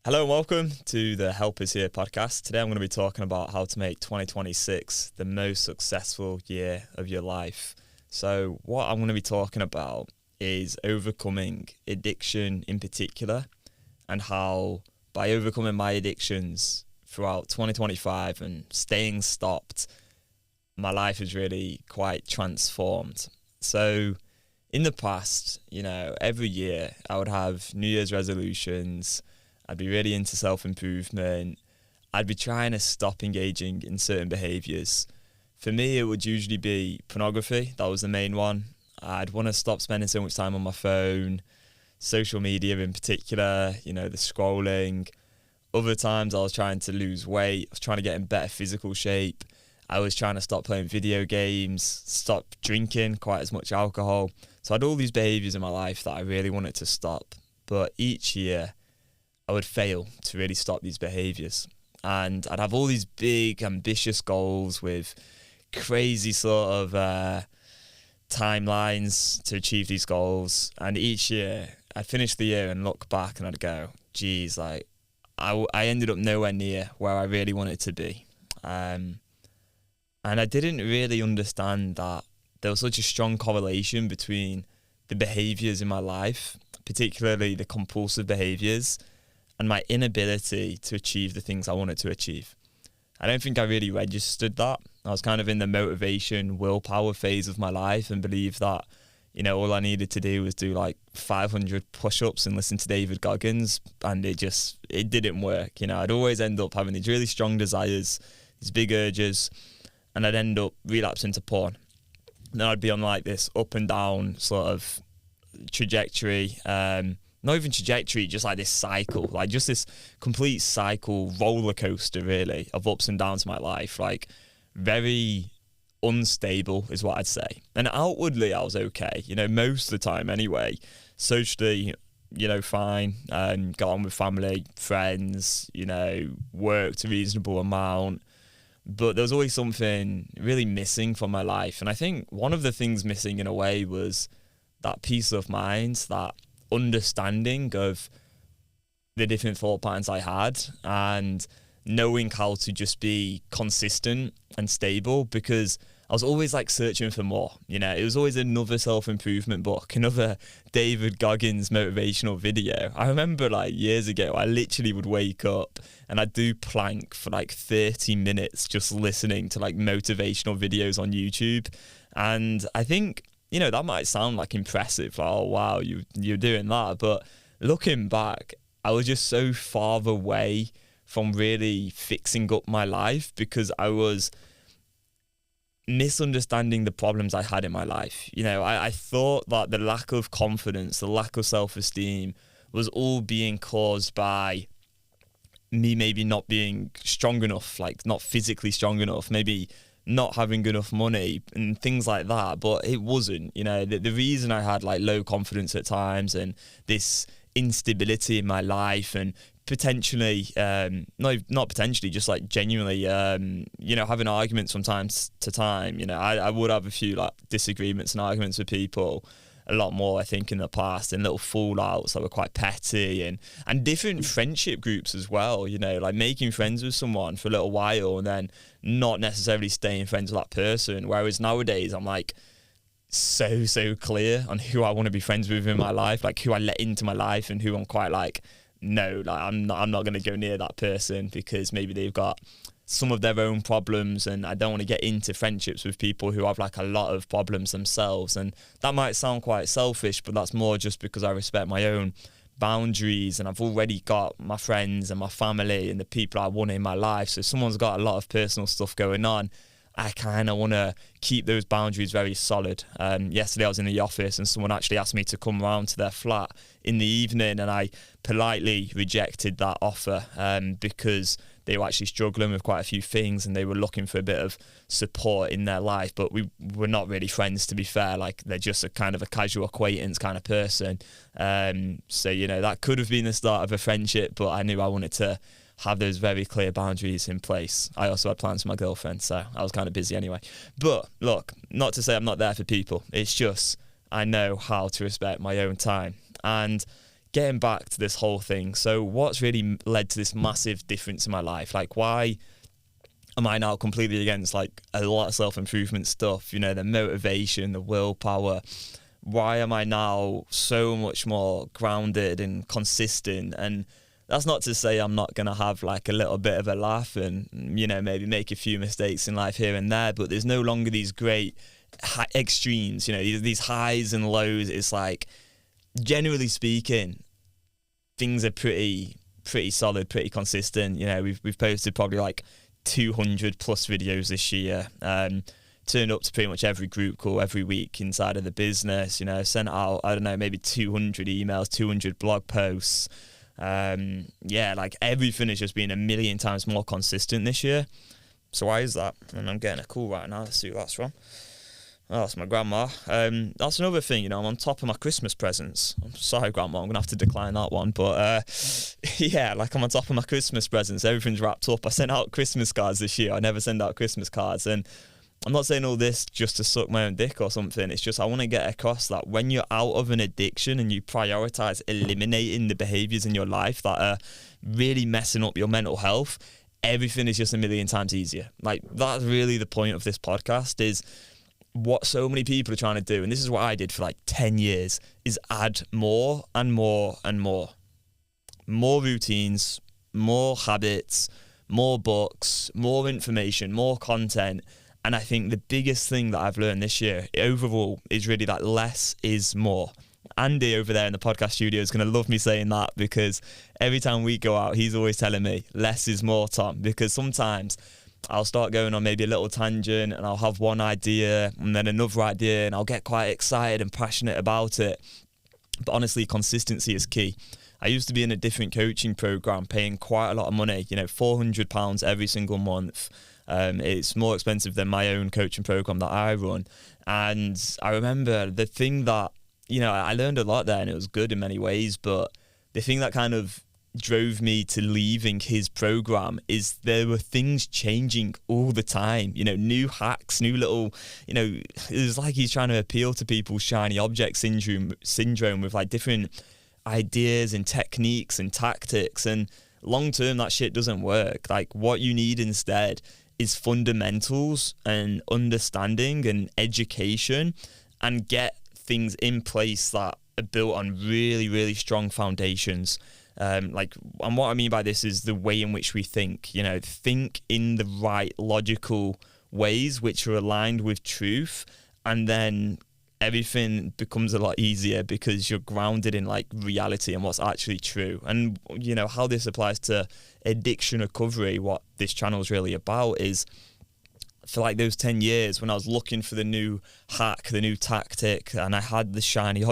Hello and welcome to the Help Is Here podcast. Today I'm going to be talking about how to make 2026 the most successful year of your life. So what I'm going to be talking about is overcoming addiction in particular, and how by overcoming my addictions throughout 2025 and staying stopped, my life is really quite transformed. So in the past, every year I would have New Year's resolutions. I'd be really into self-improvement. I'd be trying to stop engaging in certain behaviours. For me, it would usually be pornography. That was the main one. I'd want to stop spending so much time on my phone, social media in particular, the scrolling. Other times I was trying to lose weight. I was trying to get in better physical shape. I was trying to stop playing video games, stop drinking quite as much alcohol. So I had all these behaviours in my life that I really wanted to stop. But each year, I would fail to really stop these behaviours. And I'd have all these big, ambitious goals with crazy sort of timelines to achieve these goals. And each year, I'd finish the year and look back and I'd go, geez, I ended up nowhere near where I really wanted to be. And I didn't really understand that there was such a strong correlation between the behaviours in my life, particularly the compulsive behaviours, and my inability to achieve the things I wanted to achieve. I don't think I really registered that. I was kind of in the motivation, willpower phase of my life and believed that, all I needed to do was do like 500 push-ups and listen to David Goggins, and it didn't work. I'd always end up having these really strong desires, these big urges, and I'd end up relapsing to porn. And then I'd be on like this up and down sort of trajectory, not even trajectory, just like this cycle, like just this complete cycle, roller coaster really, of ups and downs in my life, like very unstable is what I'd say. And outwardly I was okay, most of the time anyway. Socially, fine, got on with family, friends, worked a reasonable amount. But there was always something really missing from my life. And I think one of the things missing in a way was that peace of mind, that understanding of the different thought patterns I had, and knowing how to just be consistent and stable, because I was always like searching for more. It was always another self-improvement book, another David Goggins motivational video. I remember like years ago, I literally would wake up and I'd do plank for like 30 minutes just listening to like motivational videos on YouTube. And I think, that might sound like impressive, like, oh wow, you're doing that. But looking back, I was just so far away from really fixing up my life because I was misunderstanding the problems I had in my life. I thought that the lack of confidence, the lack of self-esteem was all being caused by me maybe not being strong enough, like not physically strong enough, maybe not having enough money and things like that. But it wasn't. The reason I had like low confidence at times and this instability in my life, and potentially not potentially, just like genuinely having arguments from time to time. I would have a few like disagreements and arguments with people, a lot more I think in the past, and little fallouts that were quite petty, and different friendship groups as well, like making friends with someone for a little while and then not necessarily staying friends with that person. Whereas nowadays I'm like so clear on who I want to be friends with in my life, like who I let into my life and who I'm quite like, no, like I'm not going to go near that person because maybe they've got some of their own problems, and I don't want to get into friendships with people who have like a lot of problems themselves. And that might sound quite selfish, but that's more just because I respect my own boundaries, and I've already got my friends and my family and the people I want in my life. So if someone's got a lot of personal stuff going on, I kind of want to keep those boundaries very solid. Yesterday I was in the office and someone actually asked me to come round to their flat in the evening, and I politely rejected that offer because they were actually struggling with quite a few things and they were looking for a bit of support in their life. But we were not really friends, to be fair. Like, they're just a kind of a casual acquaintance kind of person. So, that could have been the start of a friendship, but I knew I wanted to have those very clear boundaries in place. I also had plans for my girlfriend, so I was kind of busy anyway. But look, not to say I'm not there for people. It's just I know how to respect my own time. And getting back to this whole thing. So what's really led to this massive difference in my life? Like, why am I now completely against like a lot of self-improvement stuff, you know, the motivation, the willpower? Why am I now so much more grounded and consistent? And that's not to say I'm not going to have like a little bit of a laugh and, you know, maybe make a few mistakes in life here and there, but there's no longer these great extremes, you know, these highs and lows. It's like, generally speaking, things are pretty solid, pretty consistent. You know, we've posted probably like 200 plus videos this year. Turned up to pretty much every group call every week inside of the business. You know, sent out, I don't know, maybe 200 emails, 200 blog posts. Yeah, like everything has just been a million times more consistent this year. So why is that? And I'm getting a call right now. Let's see who that's from. Oh, that's my grandma. That's another thing, you know, I'm on top of my Christmas presents. I'm sorry, Grandma, I'm going to have to decline that one. But yeah, like I'm on top of my Christmas presents. Everything's wrapped up. I sent out Christmas cards this year. I never send out Christmas cards. And I'm not saying all this just to suck my own dick or something. It's just I want to get across that when you're out of an addiction and you prioritize eliminating the behaviours in your life that are really messing up your mental health, everything is just a million times easier. Like, that's really the point of this podcast, is what so many people are trying to do, and this is what I did for like 10 years, is add more and more and more. More routines, more habits, more books, more information, more content. And I think the biggest thing that I've learned this year overall is really that less is more. Andy over there in the podcast studio is going to love me saying that, because every time we go out, he's always telling me less is more, Tom, because sometimes I'll start going on maybe a little tangent and I'll have one idea and then another idea and I'll get quite excited and passionate about it. But honestly, consistency is key. I used to be in a different coaching program paying quite a lot of money, you know, £400 every single month. It's more expensive than my own coaching program that I run. And I remember the thing that, you know, I learned a lot there and it was good in many ways, but the thing that kind of drove me to leaving his program is there were things changing all the time, you know, new hacks, new little, you know, it was like he's trying to appeal to people's shiny object syndrome with like different ideas and techniques and tactics, and long term that shit doesn't work. Like, what you need instead is fundamentals and understanding and education, and get things in place that are built on really, really strong foundations. And what I mean by this is the way in which we think, you know, think in the right logical ways which are aligned with truth, and then everything becomes a lot easier because you're grounded in like reality and what's actually true. And, you know, how this applies to addiction recovery, what this channel is really about, is for like those 10 years when I was looking for the new hack, the new tactic, and I had the shiny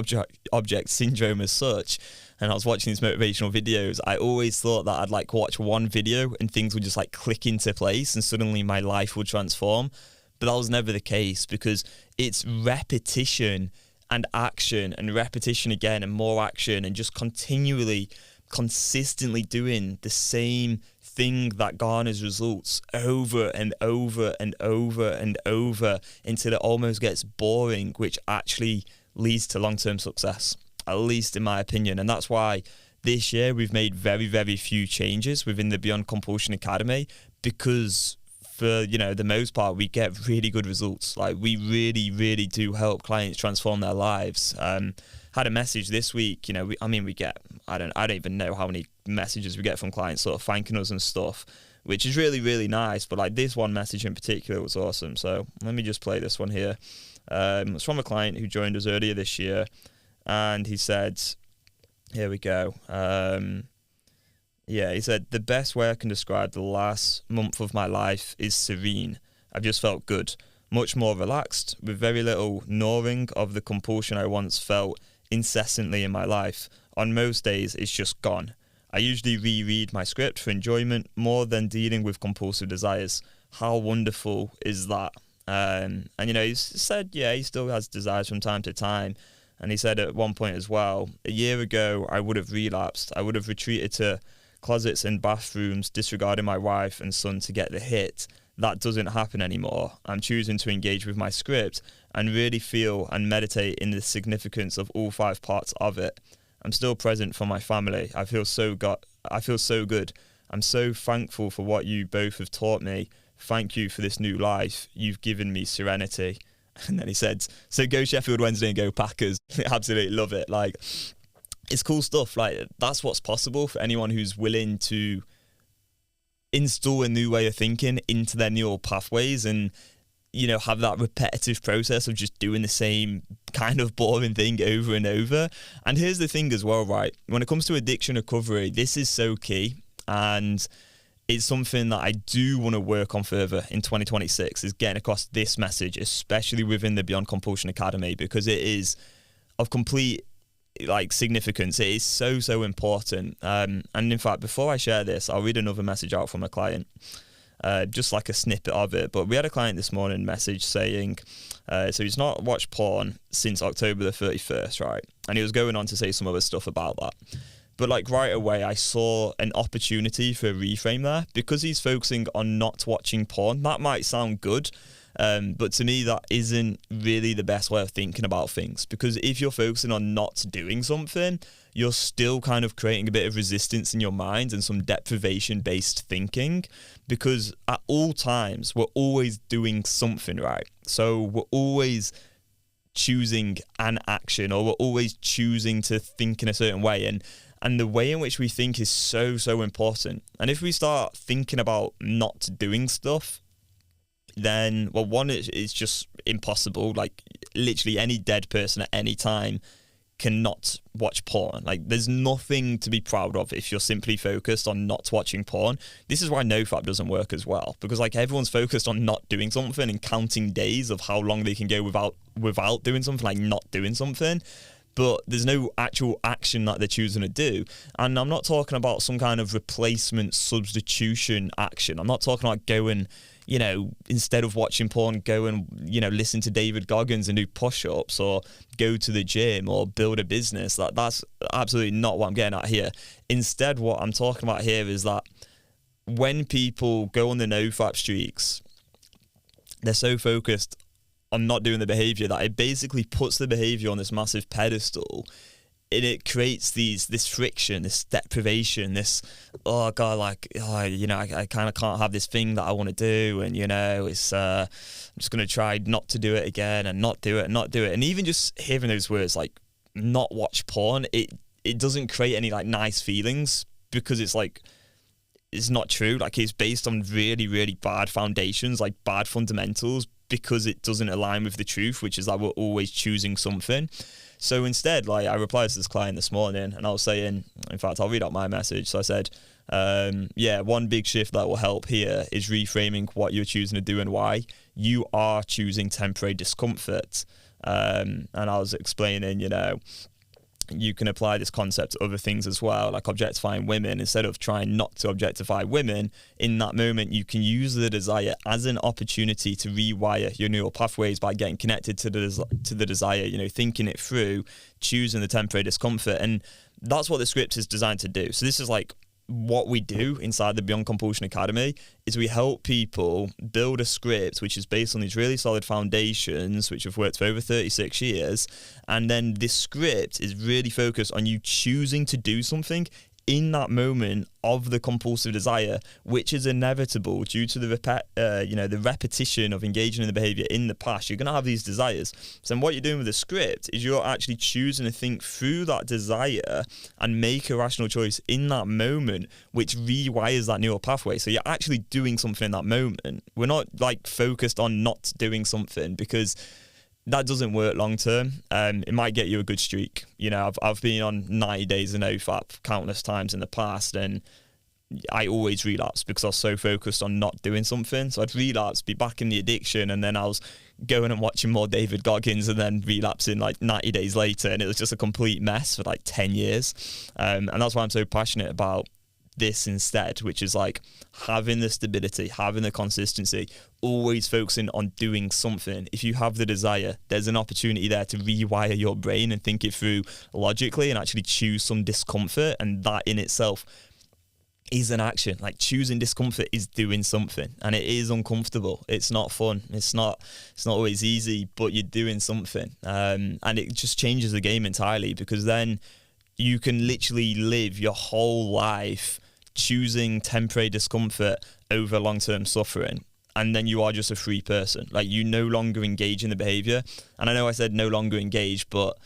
object syndrome as such, and I was watching these motivational videos, I always thought that I'd like watch one video and things would just like click into place and suddenly my life would transform. But that was never the case, because it's repetition and action and repetition again and more action and just consistently doing the same thing that garners results over and over and over and over until it almost gets boring, which actually leads to long-term success, at least in my opinion. And that's why this year we've made very, very few changes within the Beyond Compulsion Academy, because for, you know, the most part, we get really good results. Like, we really, really do help clients transform their lives. Had a message this week, you know, we get, I don't even know how many messages we get from clients sort of thanking us and stuff, which is really, really nice. But like this one message in particular was awesome. So let me just play this one here. It's from a client who joined us earlier this year, and he said, here we go. Yeah, he said, the best way I can describe the last month of my life is serene. I've just felt good, much more relaxed, with very little gnawing of the compulsion I once felt incessantly in my life. On most days, it's just gone. I usually reread my script for enjoyment more than dealing with compulsive desires. How wonderful is that? And, you know, he said, yeah, he still has desires from time to time. And he said at one point as well, a year ago, I would have relapsed. I would have retreated to closets and bathrooms, disregarding my wife and son to get the hit. That doesn't happen anymore. I'm choosing to engage with my script and really feel and meditate in the significance of all 5 parts of it. I'm still present for my family. I feel so good. I'm so thankful for what you both have taught me. Thank you for this new life. You've given me serenity. And then he said, so go Sheffield Wednesday and go Packers. Absolutely love it. Like, it's cool stuff. Like, that's what's possible for anyone who's willing to install a new way of thinking into their neural pathways and, you know, have that repetitive process of just doing the same kind of boring thing over and over. And here's the thing as well, right? When it comes to addiction recovery, this is so key. And it's something that I do want to work on further in 2026, is getting across this message, especially within the Beyond Compulsion Academy, because it is of complete significance. It is so important. And in fact, before I share this, I'll read another message out from a client, just like a snippet of it. But we had a client this morning message saying, so he's not watched porn since October the 31st, right? And he was going on to say some other stuff about that. But like right away, I saw an opportunity for a reframe there, because he's focusing on not watching porn. That might sound good, but to me, that isn't really the best way of thinking about things. Because if you're focusing on not doing something, you're still kind of creating a bit of resistance in your mind and some deprivation-based thinking. Because at all times, we're always doing something, right? So we're always choosing an action, or we're always choosing to think in a certain way. And the way in which we think is so important. And if we start thinking about not doing stuff, then, well, one, it's just impossible. Like, literally any dead person at any time cannot watch porn. Like, there's nothing to be proud of if you're simply focused on not watching porn. This is why NoFap doesn't work as well, because like everyone's focused on not doing something and counting days of how long they can go without doing something, like not doing something. But there's no actual action that they're choosing to do. And I'm not talking about some kind of replacement substitution action. I'm not talking about going, you know, instead of watching porn, go and, you know, listen to David Goggins and do push-ups, or go to the gym, or build a business. That's absolutely not what I'm getting at here. Instead, what I'm talking about here is that when people go on the NoFap streaks, they're so focused on not doing the behaviour that it basically puts the behaviour on this massive pedestal, and it creates this friction, this deprivation, this, oh God, like, oh, you know, I kind of can't have this thing that I want to do, and, you know, it's I'm just going to try not to do it again, and not do it. And even just hearing those words, like, not watch porn, it doesn't create any like nice feelings, because it's like, it's not true. Like, it's based on really, really bad foundations, like bad fundamentals, because it doesn't align with the truth, which is that we're always choosing something. So instead, like, I replied to this client this morning, and I was saying, in fact, I'll read out my message. So I said, one big shift that will help here is reframing what you're choosing to do and why. You are choosing temporary discomfort. And I was explaining, you know, you can apply this concept to other things as well, like objectifying women. Instead of trying not to objectify women, in that moment, you can use the desire as an opportunity to rewire your neural pathways by getting connected to the desire, you know, thinking it through, choosing the temporary discomfort. And that's what the script is designed to do. So this is like what we do inside the Beyond Compulsion Academy, is we help people build a script which is based on these really solid foundations which have worked for over 36 years. And then this script is really focused on you choosing to do something in that moment of the compulsive desire, which is inevitable due to the repetition of engaging in the behavior in the past. You're going to have these desires. So what you're doing with the script is you're actually choosing to think through that desire and make a rational choice in that moment, which rewires that neural pathway. So you're actually doing something in that moment. We're not like focused on not doing something, because that doesn't work long term. It might get you a good streak. You know, I've been on 90 days of NoFap countless times in the past, and I always relapse because I was so focused on not doing something. So I'd relapse, be back in the addiction, and then I was going and watching more David Goggins, and then relapsing like 90 days later, and it was just a complete mess for like 10 years. And that's why I'm so passionate about this instead, which is like having the stability, having the consistency, always focusing on doing something. If you have the desire, there's an opportunity there to rewire your brain and think it through logically and actually choose some discomfort. And that in itself is an action. Like, choosing discomfort is doing something, and it is uncomfortable. It's not fun. It's not always easy, but you're doing something. And it just changes the game entirely, because then you can literally live your whole life choosing temporary discomfort over long-term suffering. And then you are just a free person. Like, you no longer engage in the behavior. And I know I said no longer engage, but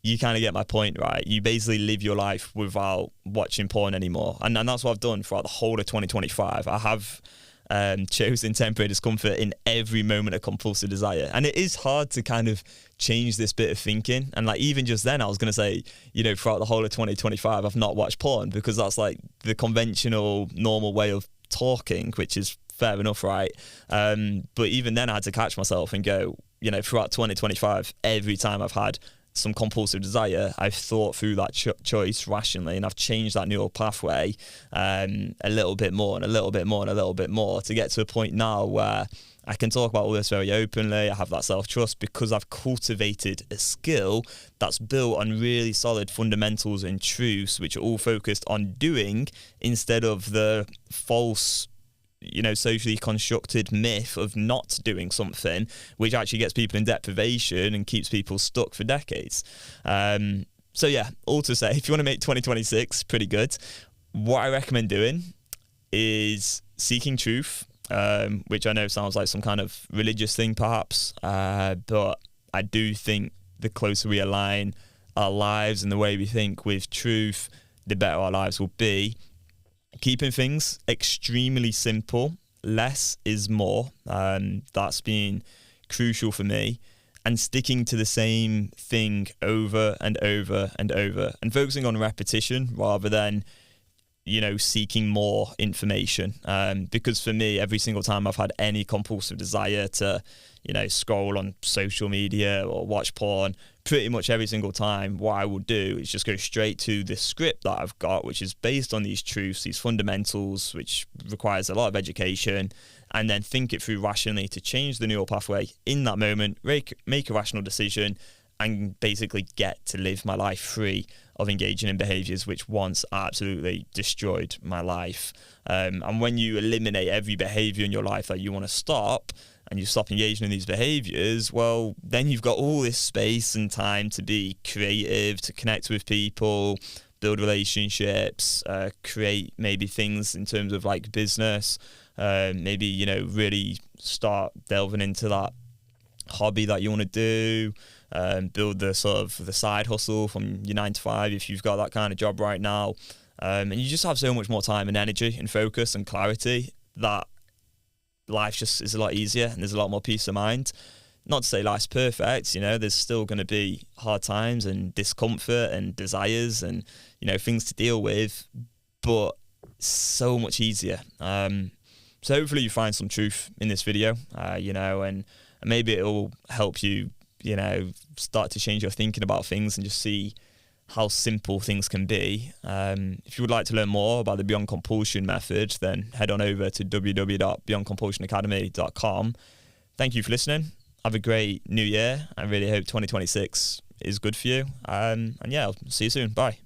you kind of get my point, right? You basically live your life without watching porn anymore. And that's what I've done throughout the whole of 2025. I have chosen temporary discomfort in every moment of compulsive desire. And it is hard to kind of change this bit of thinking. And like, even just then, I was going to say, throughout the whole of 2025, I've not watched porn, because that's like the conventional, normal way of talking, which is fair enough, right? But even then, I had to catch myself and go, throughout 2025, every time I've had some compulsive desire, I've thought through that choice rationally, and I've changed that neural pathway a little bit more and a little bit more and a little bit more, to get to a point now where I can talk about all this very openly. I have that self-trust because I've cultivated a skill that's built on really solid fundamentals and truths, which are all focused on doing instead of the false, socially constructed myth of not doing something, which actually gets people in deprivation and keeps people stuck for decades. So yeah, all to say, if you want to make 2026 pretty good, what I recommend doing is seeking truth, which I know sounds like some kind of religious thing perhaps, but I do think the closer we align our lives and the way we think with truth, the better our lives will be. Keeping things extremely simple, less is more. That's been crucial for me. And sticking to the same thing over and over and over, and focusing on repetition rather than, seeking more information. Because for me, every single time I've had any compulsive desire to, scroll on social media or watch porn, pretty much every single time, what I will do is just go straight to the script that I've got, which is based on these truths, these fundamentals, which requires a lot of education, and then think it through rationally to change the neural pathway in that moment, make a rational decision, and basically get to live my life free of engaging in behaviours which once absolutely destroyed my life. And when you eliminate every behaviour in your life that you want to stop, and you stop engaging in these behaviours, well, then you've got all this space and time to be creative, to connect with people, build relationships, create maybe things in terms of like business, maybe, really start delving into that hobby that you want to do, build the sort of the side hustle from your 9 to 5 if you've got that kind of job right now. And you just have so much more time and energy and focus and clarity that life just is a lot easier, and there's a lot more peace of mind. Not to say life's perfect, there's still going to be hard times and discomfort and desires and, things to deal with, but so much easier. So hopefully you find some truth in this video, and maybe it'll help you, start to change your thinking about things and just see how simple things can be. If you would like to learn more about the Beyond Compulsion method, then head on over to www.beyondcompulsionacademy.com. Thank you for listening. Have a great new year. I really hope 2026 is good for you. And yeah, I'll see you soon. Bye.